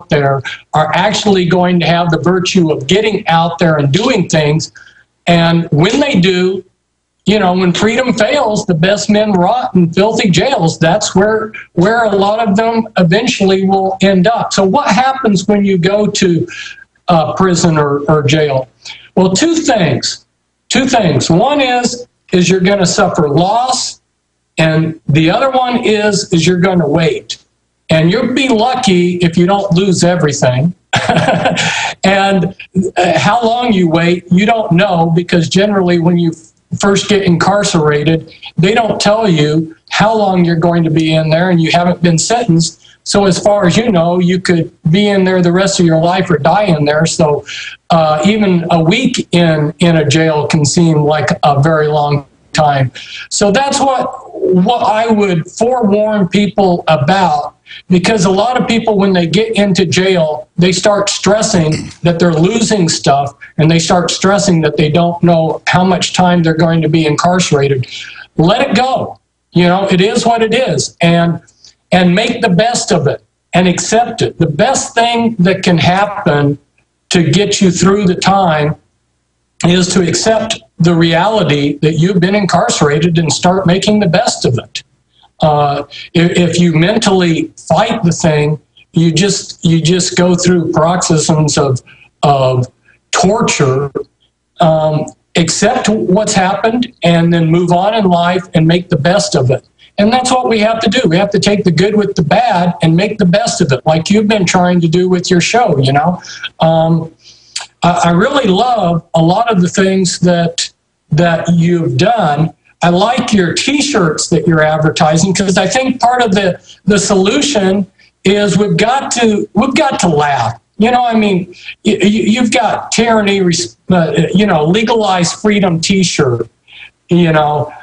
there are actually going to have the virtue of getting out there and doing things. And when they do, you know, when freedom fails, the best men rot in filthy jails. That's where a lot of them eventually will end up. So what happens when you go to prison or jail? Well, two things. One is you're going to suffer loss, and the other one is you're going to wait. And you'll be lucky if you don't lose everything. And how long you wait, you don't know, because generally when you first get incarcerated, they don't tell you how long you're going to be in there, and you haven't been sentenced. So as far as you know, you could be in there the rest of your life or die in there. So even a week in a jail can seem like a very long time. So that's what I would forewarn people about, because a lot of people, when they get into jail, they start stressing that they're losing stuff, and they start stressing that they don't know how much time they're going to be incarcerated. Let it go. You know, it is what it is, and make the best of it and accept it. The best thing that can happen to get you through the time is to accept the reality that you've been incarcerated and start making the best of it. If you mentally fight the thing, you just go through paroxysms of torture. Accept what's happened and then move on in life and make the best of it. And that's what we have to do. We have to take the good with the bad and make the best of it, like you've been trying to do with your show, you know. I really love a lot of the things that you've done. I like your T-shirts that you're advertising, because I think part of the solution is we've got to laugh. You know, I mean, you've got tyranny, legalized freedom T-shirt. You know,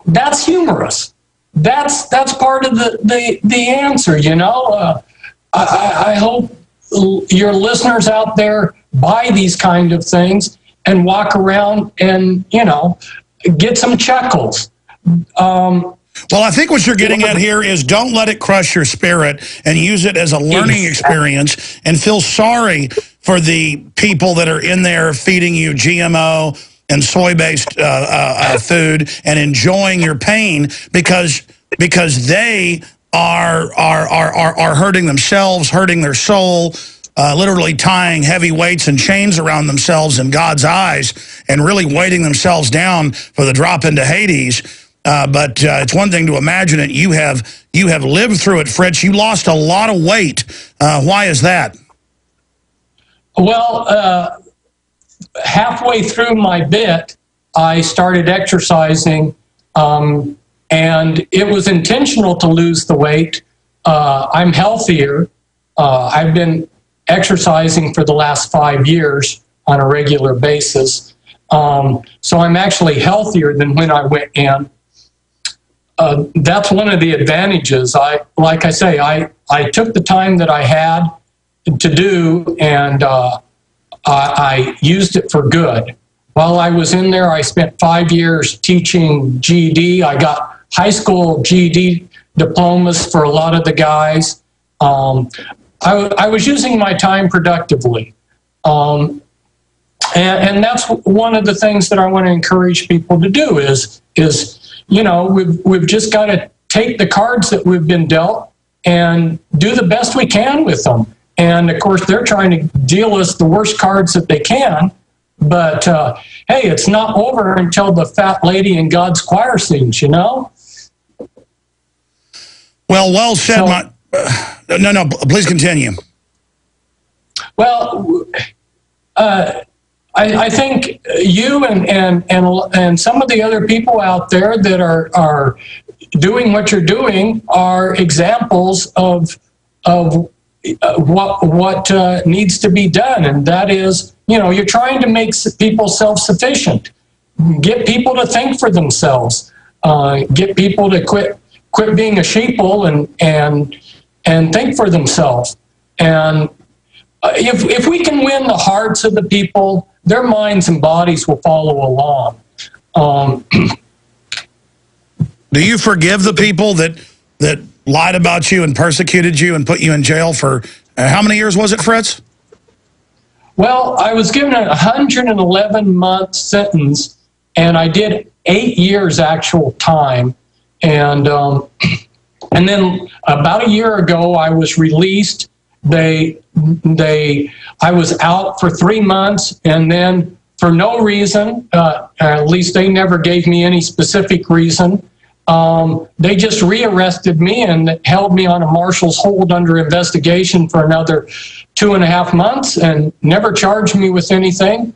that's humorous. That's part of the answer. You know, I hope your listeners out there buy these kind of things and walk around and, you know, get some chuckles. Well, I think what you're getting at here is don't let it crush your spirit, and use it as a learning experience, and feel sorry for the people that are in there feeding you GMO and soy-based food and enjoying your pain, because they are hurting themselves, hurting their soul, literally tying heavy weights and chains around themselves in God's eyes, and really weighting themselves down for the drop into Hades. But it's one thing to imagine it. You have lived through it, Fritz. You lost a lot of weight. Why is that? Well, halfway through my bit, I started exercising, and it was intentional to lose the weight. I'm healthier. I've been exercising for the last 5 years on a regular basis. So I'm actually healthier than when I went in. That's one of the advantages. Like I say, I took the time that I had to do, and I used it for good. While I was in there, I spent 5 years teaching GED. I got high school GED diplomas for a lot of the guys. I was using my time productively. And that's one of the things that I want to encourage people to do is you know, we've just got to take the cards that we've been dealt and do the best we can with them. And of course, they're trying to deal us the worst cards that they can. But hey, it's not over until the fat lady in God's choir sings, you know? Well said. So, no, please continue. Well, I think you and some of the other people out there that are doing what you're doing are examples of what needs to be done, and that is, you know, you're trying to make people self-sufficient, get people to think for themselves, get people to quit being a sheeple and think for themselves. And if we can win the hearts of the people, their minds and bodies will follow along. Do you forgive the people that lied about you and persecuted you and put you in jail for, how many years was it, Fritz? Well, I was given a 111-month sentence, and I did 8 years actual time. And then about a year ago, I was released. I was out for 3 months, and then for no reason, at least they never gave me any specific reason, they just rearrested me and held me on a marshal's hold under investigation for another 2.5 months and never charged me with anything.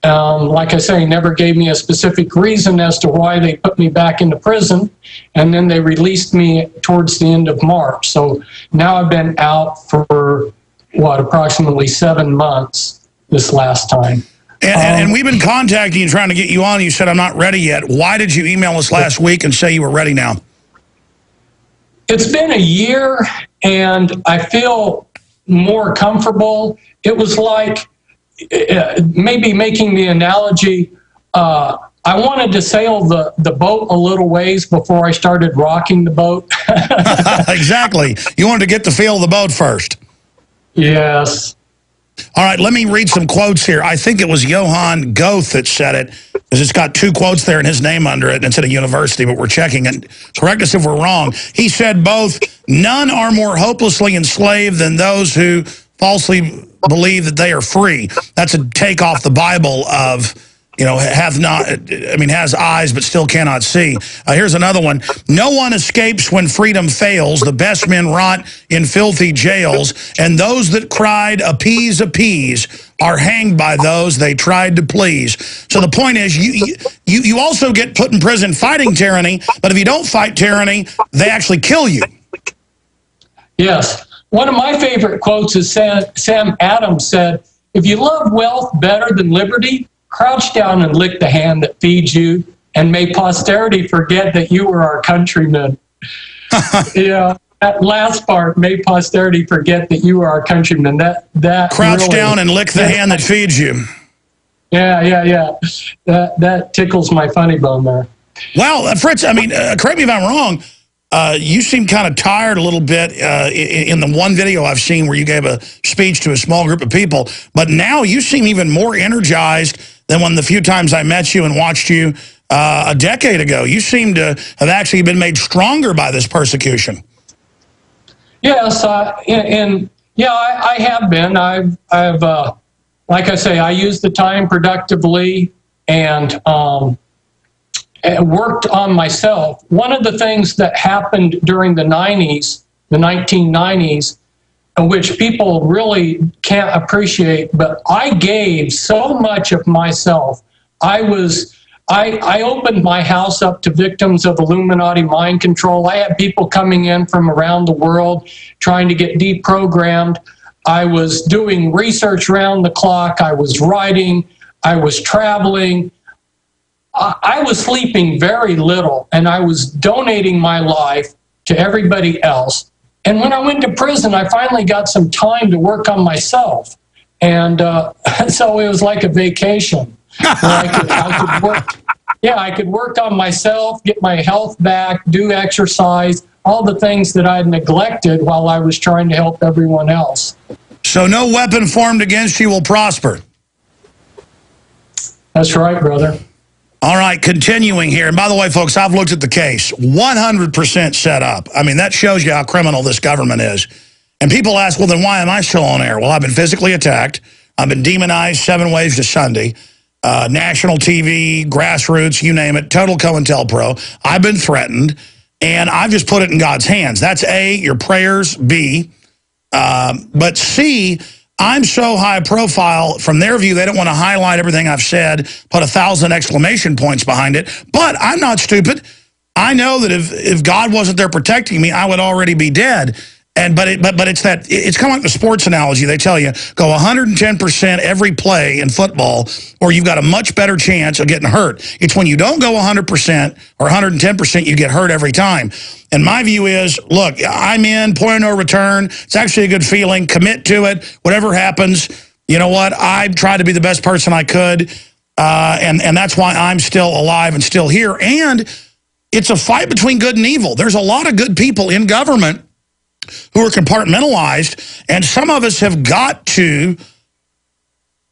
Like I say, never gave me a specific reason as to why they put me back into prison. And then they released me towards the end of March. So now I've been out for, approximately 7 months this last time. And we've been contacting you, trying to get you on. You said, I'm not ready yet. Why did you email us last week and say you were ready now? It's been a year, and I feel more comfortable. It was like, maybe making the analogy, I wanted to sail the boat a little ways before I started rocking the boat. Exactly. You wanted to get the feel of the boat first. Yes. All right, let me read some quotes here. I think it was Johann Goethe that said it, because it's got 2 quotes there and his name under it, and it's at a university, but we're checking it. Correct us if we're wrong. He said both, none are more hopelessly enslaved than those who falsely believe that they are free. That's a take off the Bible of, has eyes but still cannot see. Here's another one. No one escapes when freedom fails. The best men rot in filthy jails, and those that cried, appease, appease, are hanged by those they tried to please. So the point is, you also get put in prison fighting tyranny, but if you don't fight tyranny, they actually kill you. Yes. One of my favorite quotes is Sam Adams said, if you love wealth better than liberty, crouch down and lick the hand that feeds you, and may posterity forget that you were our countrymen. Yeah, that last part, may posterity forget that you were our countrymen. That crouch really, down and lick the hand that feeds you. Yeah. That tickles my funny bone there. Well, Fritz, correct me if I'm wrong, you seem kind of tired a little bit in the one video I've seen where you gave a speech to a small group of people, but now you seem even more energized than when the few times I met you and watched you a decade ago. You seem to have actually been made stronger by this persecution. Yes, I have been. I've like I say, I used the time productively and worked on myself. One of the things that happened during the 1990s, which people really can't appreciate, but I gave so much of myself. I opened my house up to victims of Illuminati mind control. I had people coming in from around the world trying to get deprogrammed. I was doing research around the clock. I was writing. I was traveling. I was sleeping very little, and I was donating my life to everybody else. And when I went to prison, I finally got some time to work on myself. And so it was like a vacation. I could work on myself, get my health back, do exercise, all the things that I'd neglected while I was trying to help everyone else. So no weapon formed against you will prosper. That's right, brother. All right, continuing here. And by the way, folks, I've looked at the case. 100% set up. I mean, that shows you how criminal this government is. And people ask, well, then why am I still on air? Well, I've been physically attacked. I've been demonized 7 ways to Sunday. National TV, grassroots, you name it, total COINTELPRO. I've been threatened, and I've just put it in God's hands. That's A, your prayers, B. But C, I'm so high profile, from their view, they don't want to highlight everything I've said, put 1,000 exclamation points behind it. But I'm not stupid. I know that if God wasn't there protecting me, I would already be dead. But it's kind of like the sports analogy. They tell you, go 110% every play in football, or you've got a much better chance of getting hurt. It's when you don't go 100% or 110%, you get hurt every time. And my view is, look, I'm in, point of no return. It's actually a good feeling. Commit to it. Whatever happens, you know what? I tried to be the best person I could, and that's why I'm still alive and still here. And it's a fight between good and evil. There's a lot of good people in government who are compartmentalized, and some of us have got to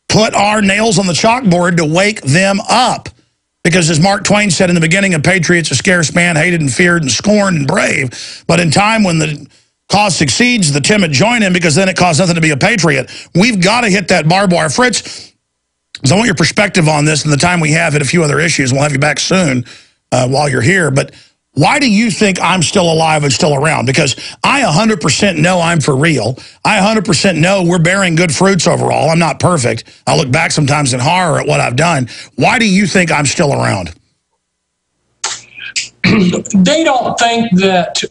put our nails on the chalkboard to wake them up. Because as Mark Twain said in the beginning, a patriot's a scarce man, hated and feared and scorned and brave. But in time when the cause succeeds, the timid join him, because then it costs nothing to be a patriot. We've got to hit that barbed wire. Fritz, I want your perspective on this, and the time we have hit a few other issues. We'll have you back soon while you're here. But why do you think I'm still alive and still around? Because I 100% know I'm for real. I 100% know we're bearing good fruits overall. I'm not perfect. I look back sometimes in horror at what I've done. Why do you think I'm still around? They don't think that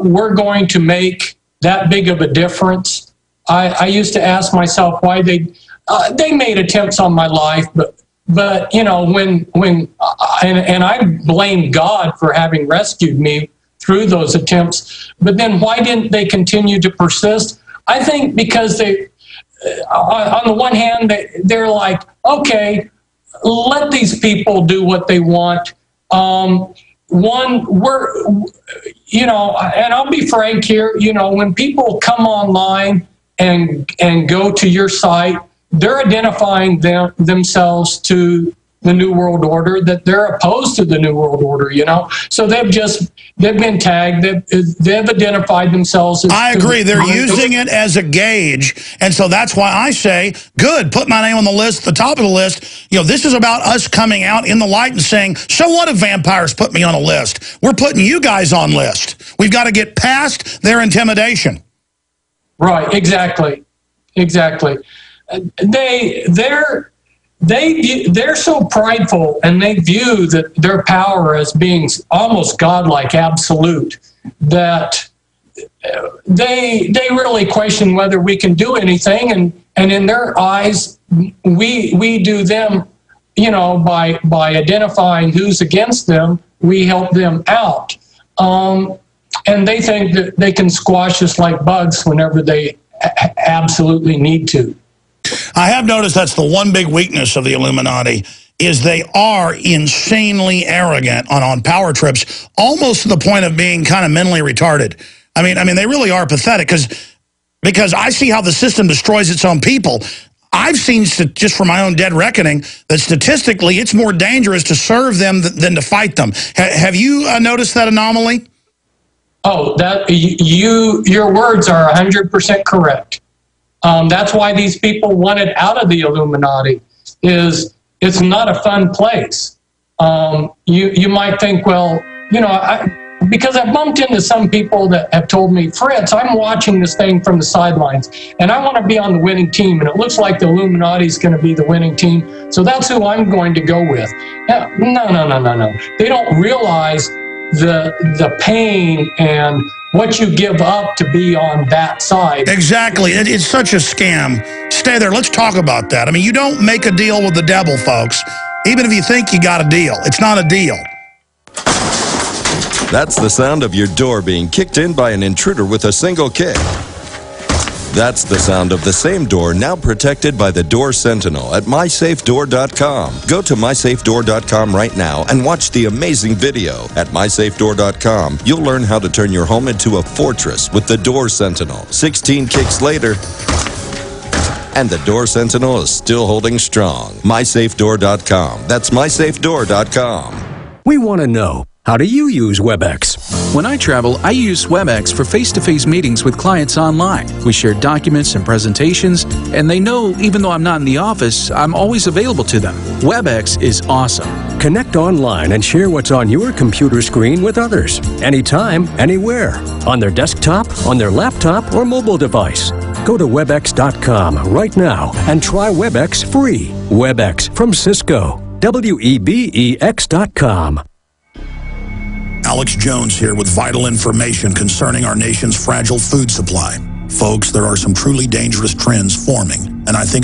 we're going to make that big of a difference. I used to ask myself why they made attempts on my life, but you know, and I blame God for having rescued me through those attempts. But then why didn't they continue to persist? I think because they, on the one hand, they're like, okay, let these people do what they want. You know, and I'll be frank here, you know, when people come online and go to your site, they're identifying themselves to the New World Order, that they're opposed to the New World Order, you know? So they've been tagged, they've identified themselves as... I agree, they're using it as a gauge, and so that's why I say, good, put my name on the list, the top of the list. You know, this is about us coming out in the light and saying, so what if vampires put me on a list? We're putting you guys on list. We've got to get past their intimidation. Right, exactly. They're so prideful, and they view that their power as being almost godlike, absolute, that they really question whether we can do anything, and in their eyes, we do them, you know, by identifying who's against them, we help them out, and they think that they can squash us like bugs whenever they absolutely need to. I have noticed that's the one big weakness of the Illuminati, is they are insanely arrogant on power trips, almost to the point of being kind of mentally retarded. I mean, they really are pathetic, because I see how the system destroys its own people. I've seen, just from my own dead reckoning, that statistically it's more dangerous to serve them than to fight them. Have you noticed that anomaly? Oh, your words are 100% correct. That's why these people wanted out of the Illuminati. It's not a fun place. You might think, well, you know, because I've bumped into some people that have told me, Fritz, I'm watching this thing from the sidelines, and I want to be on the winning team, and it looks like the Illuminati is going to be the winning team, so that's who I'm going to go with. No. They don't realize the pain and what you give up to be on that side. Exactly. It's such a scam. Stay there. Let's talk about that. I mean, you don't make a deal with the devil, folks. Even if you think you got a deal, it's not a deal. That's the sound of your door being kicked in by an intruder with a single kick. That's the sound of the same door now protected by the Door Sentinel at mysafedoor.com. Go to mysafedoor.com right now and watch the amazing video. At mysafedoor.com, you'll learn how to turn your home into a fortress with the Door Sentinel. 16 kicks later, and the Door Sentinel is still holding strong. mysafedoor.com. That's mysafedoor.com. We want to know, how do you use WebEx? When I travel, I use WebEx for face-to-face meetings with clients online. We share documents and presentations, and they know even though I'm not in the office, I'm always available to them. WebEx is awesome. Connect online and share what's on your computer screen with others. Anytime, anywhere. On their desktop, on their laptop, or mobile device. Go to webex.com right now and try WebEx free. WebEx from Cisco. WEBEX.com. Alex Jones here with vital information concerning our nation's fragile food supply. Folks, there are some truly dangerous trends forming, and I think